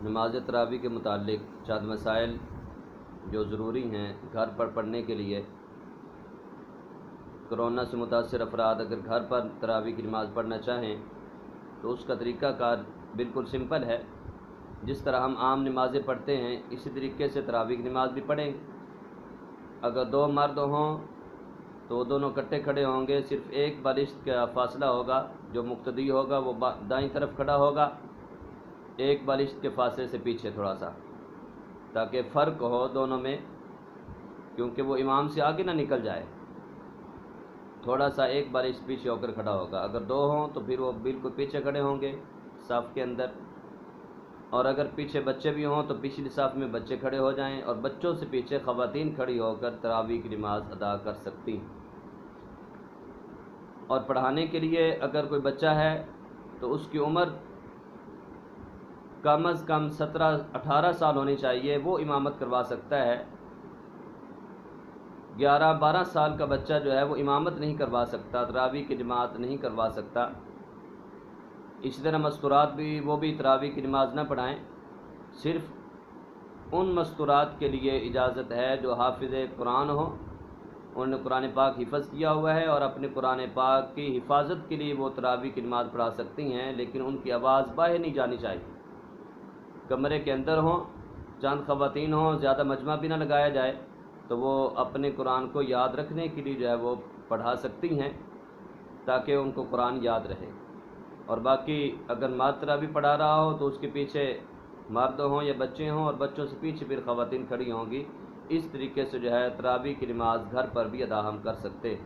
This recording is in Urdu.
نماز تراویح کے متعلق چند مسائل جو ضروری ہیں گھر پر پڑھنے کے لیے۔ کرونا سے متاثر افراد اگر گھر پر تراویح کی نماز پڑھنا چاہیں تو اس کا طریقہ کار بالکل سمپل ہے۔ جس طرح ہم عام نمازیں پڑھتے ہیں اسی طریقے سے تراویح کی نماز بھی پڑھیں۔ اگر دو مرد ہوں تو وہ دونوں اکٹھے کھڑے ہوں گے، صرف ایک بالشت کا فاصلہ ہوگا، جو مقتدی ہوگا وہ دائیں طرف کھڑا ہوگا ایک بالشت کے فاصلے سے پیچھے تھوڑا سا، تاکہ فرق ہو دونوں میں، کیونکہ وہ امام سے آگے نہ نکل جائے۔ تھوڑا سا ایک بالشت پیچھے ہو کر کھڑا ہوگا۔ اگر دو ہوں تو پھر وہ بالکل پیچھے کھڑے ہوں گے صف کے اندر، اور اگر پیچھے بچے بھی ہوں تو پچھلی صف میں بچے کھڑے ہو جائیں، اور بچوں سے پیچھے خواتین کھڑی ہو کر تراویح کی نماز ادا کر سکتی ہیں۔ اور پڑھانے کے لیے اگر کوئی بچہ ہے تو اس کی عمر کم از کم 17-18 سال ہونی چاہیے، وہ امامت کروا سکتا ہے۔ 11-12 سال کا بچہ جو ہے وہ امامت نہیں کروا سکتا، تراویح کی جماعت نہیں کروا سکتا۔ اسی طرح مستورات بھی، وہ بھی تراویح کی نماز نہ پڑھائیں۔ صرف ان مستورات کے لیے اجازت ہے جو حافظ قرآن ہوں، انہوں نے قرآن پاک حفظ کیا ہوا ہے اور اپنے قرآن پاک کی حفاظت کے لیے وہ تراویح کی نماز پڑھا سکتی ہیں، لیکن ان کی آواز باہر نہیں جانی چاہیے۔ کمرے کے اندر ہوں، چند خواتین ہوں، زیادہ مجمع بھی نہ لگایا جائے، تو وہ اپنے قرآن کو یاد رکھنے کے لیے جو ہے وہ پڑھا سکتی ہیں تاکہ ان کو قرآن یاد رہے۔ اور باقی اگر مرد تراویح پڑھا رہا ہو تو اس کے پیچھے مرد ہوں یا بچے ہوں، اور بچوں سے پیچھے پھر خواتین کھڑی ہوں گی۔ اس طریقے سے جو ہے تراویح کی نماز گھر پر بھی ادا ہم کر سکتے ہیں۔